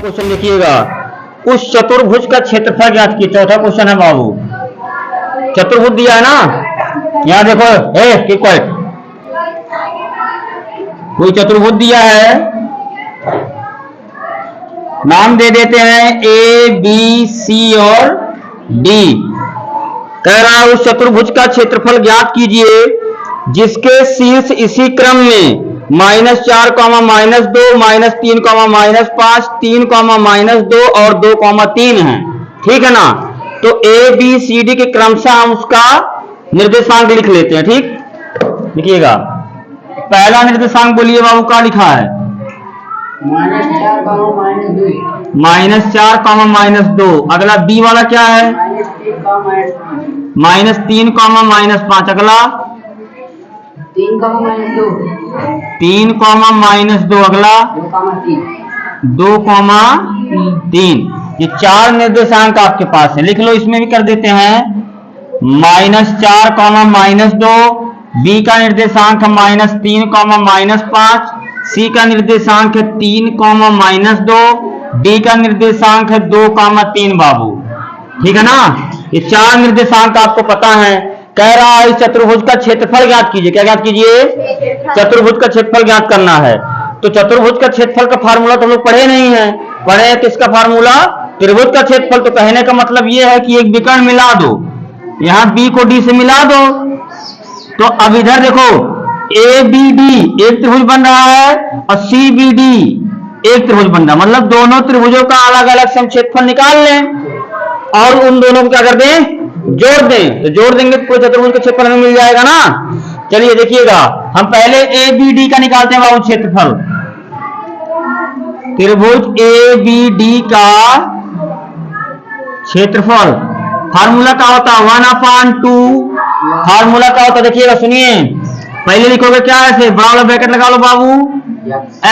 Question देखिएगा, उस चतुर्भुज का क्षेत्रफल ज्ञात कीजिए। चौथा क्वेश्चन है बाबू, चतुर्भुज दिया है ना, यहां देखो, कोई चतुर्भुज दिया है, नाम दे देते हैं ए बी सी और डी। कह रहा है उस चतुर्भुज का क्षेत्रफल ज्ञात कीजिए जिसके शीर्ष इसी क्रम में -4, -2, -3, -5, 3, -2 और 2, 3 है। ठीक है ना। तो ए बी सी डी के क्रमशः हम उसका निर्देशांक लिख लेते हैं। ठीक, लिखिएगा। पहला निर्देशांक बोलिए बाबू, क्या लिखा है? -4, -2। अगला बी वाला क्या है? -3, -5। अगला 3, -2। 3, -2। अगला 2, 3। ये 4 निर्देशांक आपके पास है, लिख लो। इसमें भी कर देते हैं -4, -2। बी का निर्देशांक है -3, -5। सी का निर्देशांक है 3, -2। डी का निर्देशांक है 2, 3 बाबू। ठीक है ना। ये 4 निर्देशांक आपको पता है। कह रहा है इस चतुर्भुज का क्षेत्रफल ज्ञात कीजिए। क्या ज्ञात कीजिए? चतुर्भुज का क्षेत्रफल ज्ञात करना है। तो चतुर्भुज का क्षेत्रफल का फार्मूला तो लोग पढ़े नहीं है। पढ़े हैं किसका फार्मूला? त्रिभुज का क्षेत्रफल। तो कहने का मतलब यह है कि एक विकर्ण मिला दो, यहां बी को डी से मिला दो। तो अब इधर देखो, ए बी डी एक त्रिभुज बन रहा है और सी बी डी एक त्रिभुज बन रहा है। मतलब दोनों त्रिभुजों का अलग अलग सम क्षेत्रफल निकाल लें और उन दोनों को क्या कर दें? जोड़ दें। तो जोड़ देंगे तो चतुर्भुज का क्षेत्रफल हमें मिल जाएगा ना। चलिए देखिएगा, हम पहले ए बी डी का निकालते हैं बाबू क्षेत्रफल। त्रिभुज ए बी डी का क्षेत्रफल फार्मूला क्या होता है? 1/2। फार्मूला क्या होता है देखिएगा, सुनिए। पहले लिखोगे क्या ऐसे, बड़ा वाला ब्रैकेट लगा लो बाबू,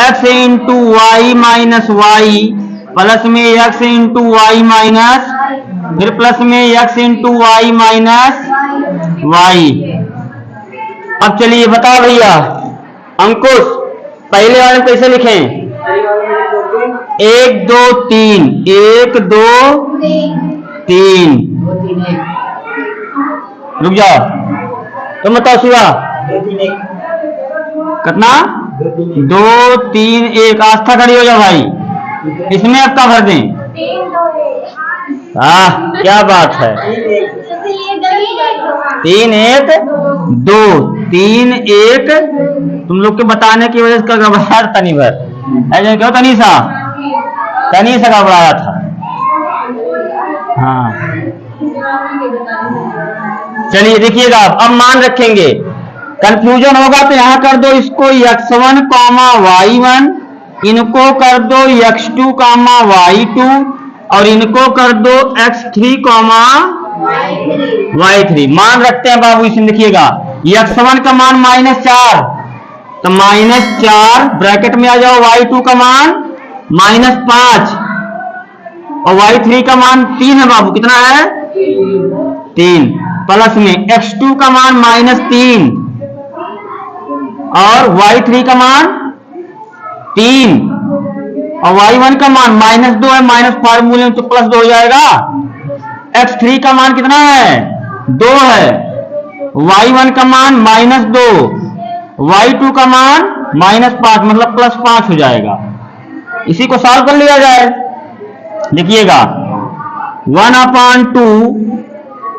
x into y minus y plus में x इंटू वाई माइनस, फिर प्लस में x into y minus y. अब चलिए बताओ भैया अंकुश, पहले वाले में कैसे लिखें? 1 2 3, 1 2 3। रुक जाओ, तुम बताओ शिवा कितना? 2 3 1। आस्था खड़ी हो जाओ भाई, इसमें अब क्या भर दें? क्या बात है। 3 1 2 3 1। तुम लोग के बताने की वजह से घबराया था तनी भर, ऐसे क्यों? तनीसा घबराया था। हाँ चलिए देखिएगा, अब मान रखेंगे, कंफ्यूजन होगा तो यहां कर दो इसको x1, y1, इनको कर दो x2, y2 और इनको कर दो x3, y3। मान रखते हैं बाबू, इसमें देखिएगा x1 का मान -4, तो -4 ब्रैकेट में आ जाओ। y2 का मान -5 और y3 का मान 3 है बाबू। कितना है? 3। प्लस में x2 का मान -3 और y3 का मान 3 और y1 का मान -2 है। -5 मूल्य तो +2 हो जाएगा। x3 का मान कितना है? 2 है। y1 का मान -2, y2 का मान -5, मतलब +5 हो जाएगा। इसी को सॉल्व कर लिया जाए। देखिएगा 1/2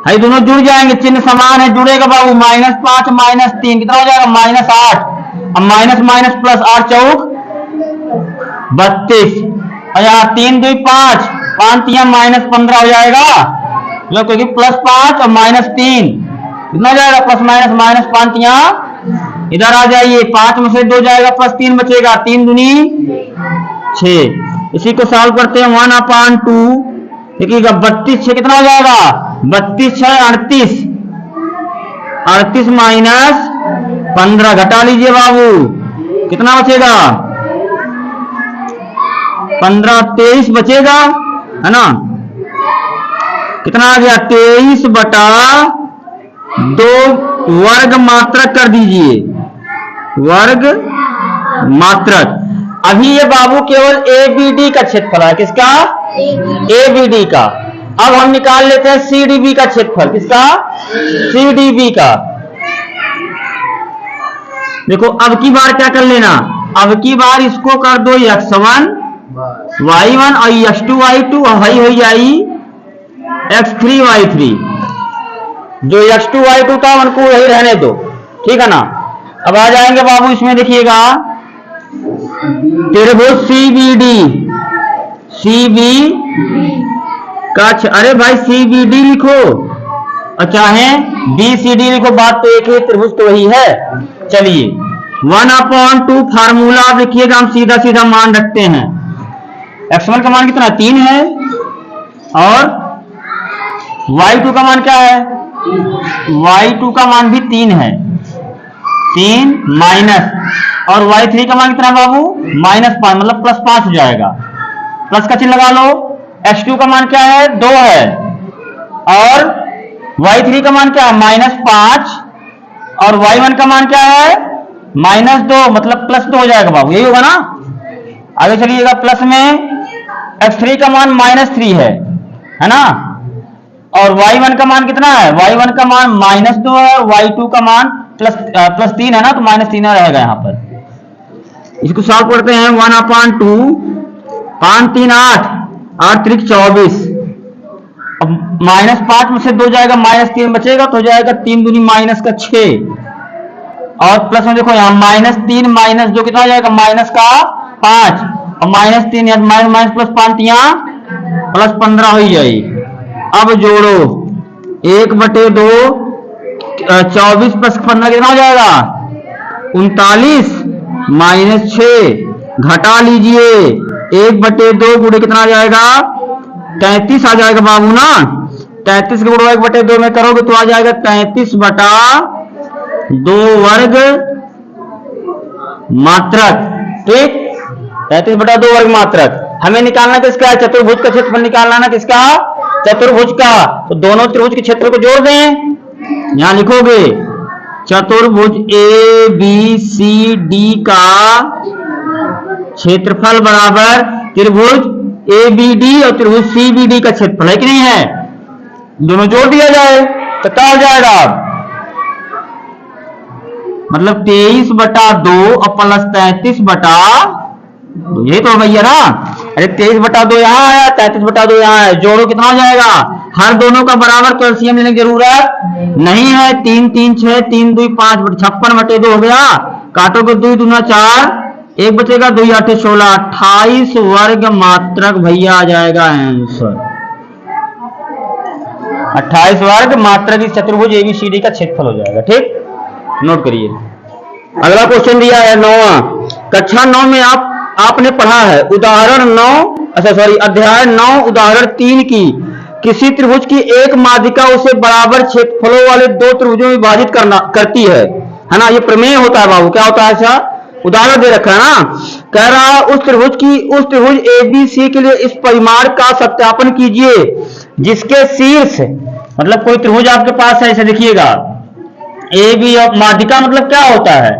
है, दोनों जुड़ जाएंगे, चिन्ह समान है, जुड़ेगा बाबू। -5 -3 कितना हो जाएगा? -8। अब माइनस माइनस प्लस 8 चौक 32 और यहाँ 3 2 5, 5 -15 हो जाएगा। क्योंकि +5 और -3 कितना हो जाएगा? प्लस माइनस -5 इधर आ जाइए, 5 में से 2 जाएगा, +3 बचेगा, 3 दूनी 6। इसी को सॉल्व करते हैं। 1/2 देखिएगा, 32 6 कितना हो जाएगा? 32 6 38, 38 माइनस 15 घटा लीजिए बाबू, कितना बचेगा? 15 23 बचेगा, है ना। कितना आ गया? 23/2 वर्ग मात्रक कर दीजिए, वर्ग मात्रक। अभी ये बाबू केवल ABD का क्षेत्रफल है। किसका? ABD का। अब हम निकाल लेते हैं CDB का क्षेत्रफल। किसका? CDB का। देखो अब की बार क्या कर लेना, अब की बार इसको कर दो x1 y1 और x2 y2 और वही हो जाई x3 y3। जो x2 y2 था उनको यही रहने दो, ठीक है ना। अब आ जाएंगे बाबू इसमें, देखिएगा त्रिभुज CB का अरे भाई CBD लिखो और चाहे BCD लिखो, बात तो एक ही, त्रिभुज तो वही है। चलिए 1/2 फार्मूला आप लिखिएगा, हम सीधा सीधा मान रखते हैं। x1 का मान कितना? 3 है और y2 का मान क्या है? y2 का मान भी 3 है, 3 माइनस, और y3 का मान कितना बाबू? -5, मतलब +5 हो जाएगा। प्लस का चिन्ह लगा लो। x2 का मान क्या है? 2 है और y3 का मान क्या है? -5 और y1 का मान क्या है? -2, मतलब +2 हो जाएगा बाबू, यही होगा ना। आगे चलिएगा, प्लस में x3 का मान -3 है ना, और y1 का मान कितना है? y1 का मान -2 है और y2 का मान +3 है ना, तो -3 रहेगा यहाँ पर। इसको सॉल्व करते हैं। 1/2 5 3 8 8 3 24। अब -5 में से 2 जाएगा, -3 बचेगा तो हो जाएगा 3 दूनी -6, और प्लस में देखो यहाँ -3 -2 कितना हो जाएगा? -5, और -3 -+5 यहाँ +15 हो जाएगी। अब जोड़ो 1/2, 24 + 15 कितना हो जाएगा? 39, -6 घटा लीजिए, 1/2 गुणे कितना आ जाएगा? 33 आ जाएगा बाबू ना। 33 के गुणा 1/2 में करोगे तो आ जाएगा 33/2 वर्ग मात्रक। ठीक, 33/2 वर्ग मात्रक। हमें निकालना किसका? चतुर्भुज का क्षेत्रफल निकालना ना। किसका? चतुर्भुज का। तो दोनों त्रिभुज के क्षेत्र को जोड़ दें, यहां लिखोगे चतुर्भुज ABCD का क्षेत्रफल बराबर त्रिभुज ABD और त्रिभुज CBD का क्षेत्रफल है कि नहीं है? दोनों जोड़ दिया जाए तो क्या हो जाएगा? मतलब 23/2 और प्लस 33/2, यही तो भैया ना। अरे 23/2 यहाँ आया, 33/2 यहाँ है, जोड़ो कितना हो जाएगा? हर दोनों का बराबर तो LCM लेने की जरूरत नहीं है। 3 3 6 3 2 5 56/2 हो गया। काटोगे 2 दूना 4, 1 बचेगा, 2 8 16, 28 वर्ग मात्रक भैया आ जाएगा आंसर। 28 वर्ग मात्रक इस चतुर्भुज ABCD का क्षेत्रफल हो जाएगा। ठीक, नोट करिए। अगला क्वेश्चन दिया है 9वां, कक्षा 9 में आपने पढ़ा है उदाहरण 9, अध्याय 9 उदाहरण 3 की किसी त्रिभुज की एक माध्यिका उसे बराबर क्षेत्रफलों वाले 2 त्रिभुजों में विभाजित करती है ना। ये प्रमेय होता है बाबू। क्या होता है? ऐसा उदाहरण दे रखा है ना। कह रहा उस त्रिभुज ABC के लिए इस परिमाण का सत्यापन कीजिए जिसके शीर्ष, मतलब कोई त्रिभुज आपके पास है, ऐसे देखिएगा AB, और माध्यिका मतलब क्या होता है?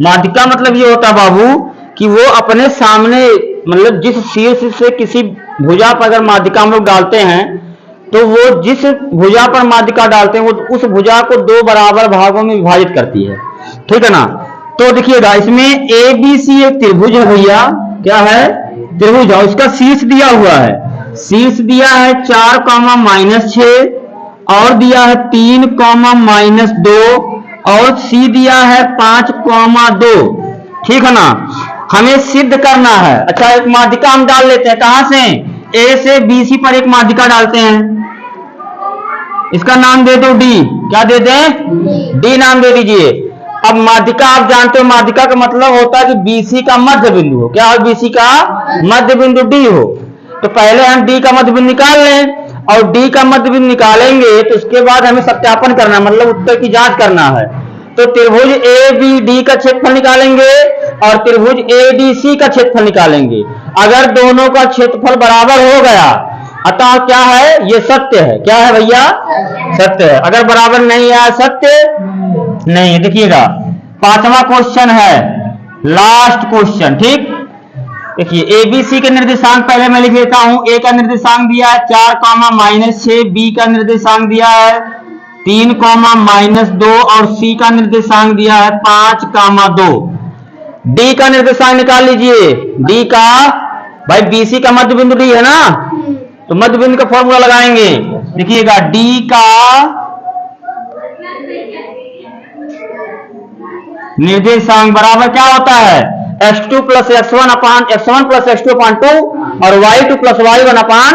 माध्यिका मतलब ये होता है बाबू कि वो अपने सामने, मतलब जिस शीर्ष से किसी भुजा पर अगर माध्यिका हम लोग डालते हैं तो वो जिस भुजा पर माध्यिका डालते हैं वो उस भुजा को 2 बराबर भागों में विभाजित करती है। ठीक है ना। तो देखिएगा इसमें ABC एक त्रिभुज है भैया। क्या है? त्रिभुज है। उसका शीर्ष दिया हुआ है, शीर्ष दिया है 4, -6 और दिया है 3, -2 और C दिया है 5, 2। ठीक है ना। हमें सिद्ध करना है। अच्छा, एक माध्यिका हम डाल लेते हैं। कहां से? A से BC पर एक माध्यिका डालते हैं। इसका नाम दे दो D। क्या दे दें? D नाम दे दीजिए। अब माध्यिका आप जानते हो, माध्यिका का मतलब होता है कि BC का मध्य बिंदु हो। क्या हो? BC का मध्य बिंदु D हो। तो पहले हम D का मध्य बिंदु निकाल लें, और D का मध्य बिंदु निकालेंगे तो उसके बाद हमें सत्यापन करना है, मतलब उत्तर की जांच करना है। तो त्रिभुज ABD का क्षेत्रफल निकालेंगे और त्रिभुज ADC का क्षेत्रफल निकालेंगे। अगर दोनों का क्षेत्रफल बराबर हो गया अतः क्या है? ये सत्य है। क्या है भैया? सत्य है। अगर बराबर नहीं है, सत्य नहीं। देखिएगा 5वां क्वेश्चन है, लास्ट क्वेश्चन। ठीक, देखिए ए बी सी के निर्देशांक पहले मैं लिख लेता हूं। ए का निर्देशांक दिया है 4, -6, बी का निर्देशांक दिया है 3, -2 और सी का निर्देशांक दिया है 5, 2। डी का निर्देशांक निकाल लीजिए। डी का, भाई बीसी का मध्य बिंदु डी है ना, तो मध्य बिंदु का फॉर्मूला लगाएंगे। देखिएगा डी का निर्देशांक बराबर क्या होता है, x2 + x1 अपान x1 + x2 अपान 2 और y2 + y1 अपान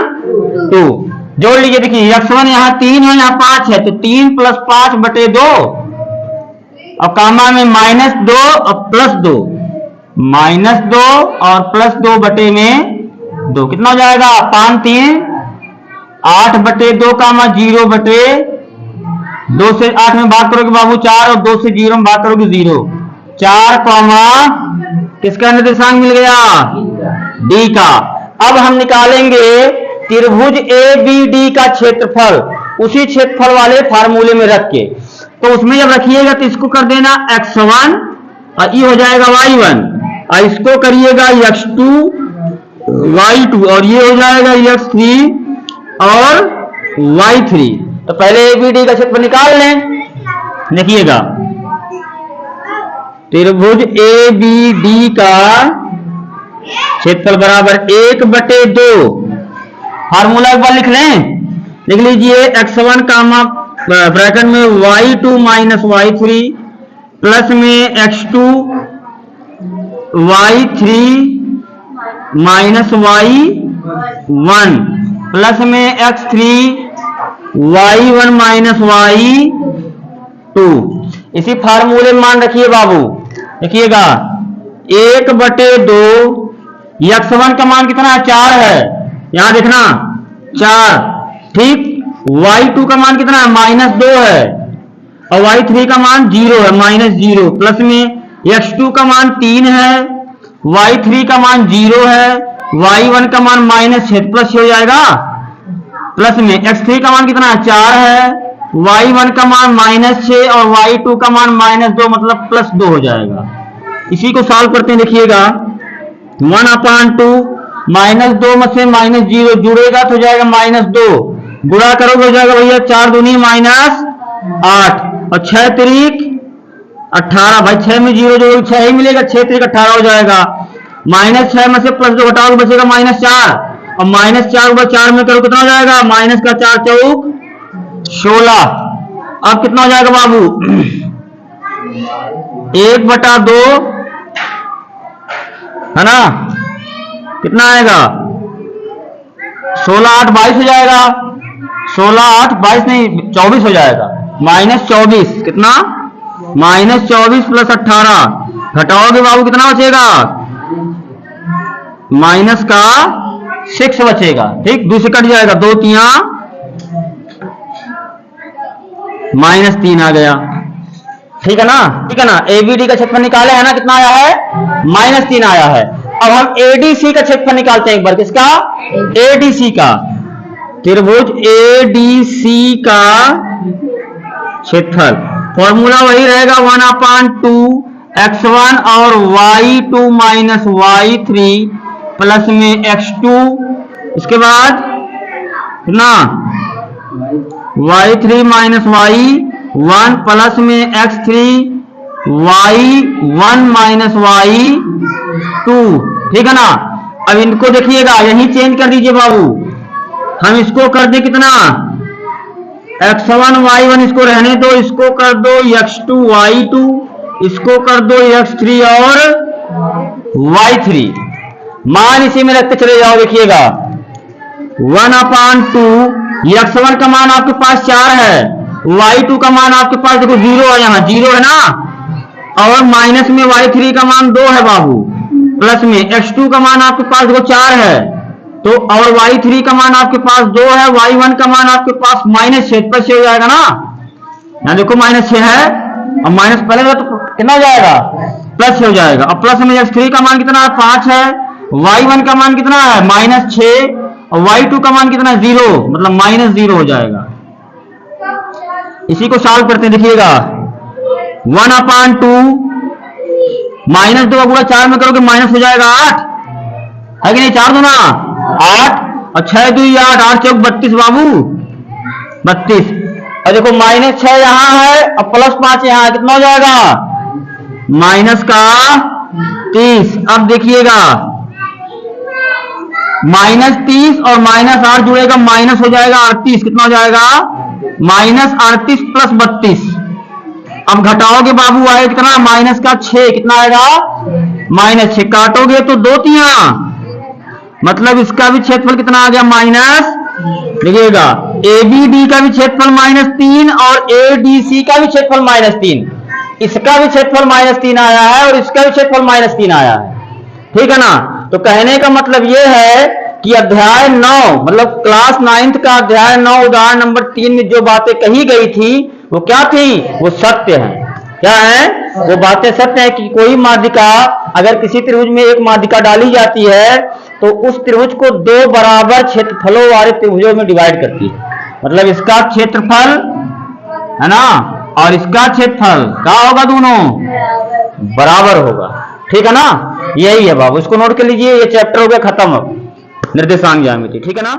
2। जोड़ लीजिए। देखिए x1 यहाँ 3 है, यहाँ 5 है, तो 3 + 5 बटे 2 और कामा में -2 और +2, -2 और +2 बटे में 2 कितना हो जाएगा, 5 3 8 बटे 2 कामा 0 बटे 2 से 8 में भाग करोगे बाबू 4 और 2 से 0 में भाग करोगे 0। 4 किसका निर्देशांक मिल गया, डी का। अब हम निकालेंगे त्रिभुज ए बी डी का क्षेत्रफल, उसी क्षेत्रफल वाले फार्मूले में रख के। तो उसमें जब रखिएगा तो इसको कर देना x1 और ये हो जाएगा y1 और इसको करिएगा x2 y2 और ये हो जाएगा x3 और y3। तो पहले ए बी डी का क्षेत्रफल निकाल लें। देखिएगा त्रिभुज ए बी डी का क्षेत्रफल बराबर 1/2। फार्मूला एक बार लिख लें, लिख लीजिए x1 कामा ब्रैकेट में y2 - y3 प्लस में x2 y3 - y1 प्लस में x3 y1 - y2। इसी फार्मूले में मान रखिए बाबू। देखिएगा 1/2, x1 का मान कितना है, 4 है, यहां देखना 4, ठीक। y2 का मान कितना है, -2 है और y3 का मान 0 है, -0 प्लस में x2 का मान 3 है, y3 का मान 0 है, y1 का मान -6 प्लस हो जाएगा, प्लस में x3 का मान कितना है, 4 है, y1 का मान -6 और y2 का मान -2 मतलब +2 हो जाएगा। इसी को सॉल्व करते हैं। देखिएगा 1/2 -2 में से -0 जुड़ेगा तो हो जाएगा -2, गुणा करोगे हो जाएगा भैया 4 दूनी -8 और 6 त्रिक 18। भाई 6 में 0 जोड़ोगे 6 ही मिलेगा, 6 त्रिक 18 हो जाएगा। -6 में से +2 घटाओगे बचेगा -4 और -4 ऊपर 4 में करो कितना हो जाएगा, -4 चौक 16। अब कितना हो जाएगा बाबू, 1/2 है ना, कितना आएगा 16 8 22 हो जाएगा, 16 8 22 नहीं 24 हो जाएगा, -24 कितना, -24 + 18 घटाओगे बाबू कितना बचेगा, -6 बचेगा, ठीक। 2 से कट जाएगा, 2 3 -3 आ गया, ठीक है ना, ठीक है ना। एबीडी का क्षेत्रफल निकाले है ना, कितना आया है, -3 आया है। अब हम एडीसी का क्षेत्रफल निकालते हैं एक बार, किसका, एडीसी का। त्रिभुज एडीसी का क्षेत्रफल फॉर्मूला वही रहेगा 1/2 x1 और y2 - y3 प्लस में x2, इसके बाद कितना y3 - y1 प्लस में x3 y1 - y2, ठीक है ना। अब इनको देखिएगा यही चेंज कर दीजिए बाबू, हम इसको कर दे कितना x1 y1 इसको रहने दो, इसको कर दो x2 y2, इसको कर दो x3 और y3, मान इसी में रखते चले जाओ। देखिएगा 1/2 x1 का मान आपके पास 4 है, y2 का मान आपके पास देखो 0 है, यहाँ 0 है ना, और माइनस में y3 का मान 2 है बाबू, प्लस में x2 का मान आपके पास देखो 4 है, तो और y3 का मान आपके पास 2 है, y1 का मान आपके पास -6 प्लस हो जाएगा ना, यहाँ देखो -6 है और माइनस पहले तो कितना हो जाएगा, प्लस हो जाएगा। और प्लस में x3 का मान कितना है 5 है, y1 का मान कितना है -6 और y2 का मान कितना है 0 मतलब -0 हो जाएगा। इसी को सॉल्व करते हैं। देखिएगा 1/2 -2 का गुणा 4 में करोगे माइनस हो जाएगा 8 है कि नहीं? 4 दूना 8 और 6 2 8, 8 चौक 32 बाबू, 32। और देखो -6 यहाँ है और +5 यहाँ है, कितना हो जाएगा? -30। अब देखिएगा -30 और -8 जुड़ेगा, माइनस हो जाएगा 38, कितना हो जाएगा? -38 + 32। अब घटाओगे बाबू, आए कितना? -6, कितना आएगा? -6। काटोगे तो 2 तिया, मतलब इसका भी क्षेत्रफल कितना आ गया? माइनस। देखिएगा ABD का भी क्षेत्रफल -3 और ADC का भी क्षेत्रफल -3, इसका भी क्षेत्रफल -3 आया है और इसका भी क्षेत्रफल -3 आया है, ठीक है ना? तो कहने का मतलब यह है कि अध्याय 9 मतलब क्लास 9th का अध्याय 9 उदाहरण नंबर 3 में जो बातें कही गई थी वो क्या थी? वो सत्य है। क्या है? वो बातें सत्य है कि कोई माध्यिका अगर किसी त्रिभुज में एक माध्यिका डाली जाती है तो उस त्रिभुज को 2 बराबर क्षेत्रफलों वाले त्रिभुजों में डिवाइड करती है। मतलब इसका क्षेत्रफल है ना और इसका क्षेत्रफल क्या होगा? दोनों बराबर होगा, ठीक है ना? यही है बाबू, इसको नोट कर लीजिए। ये चैप्टर हो गया खत्म अब, निर्देशांक ज्यामिति, ठीक है ना?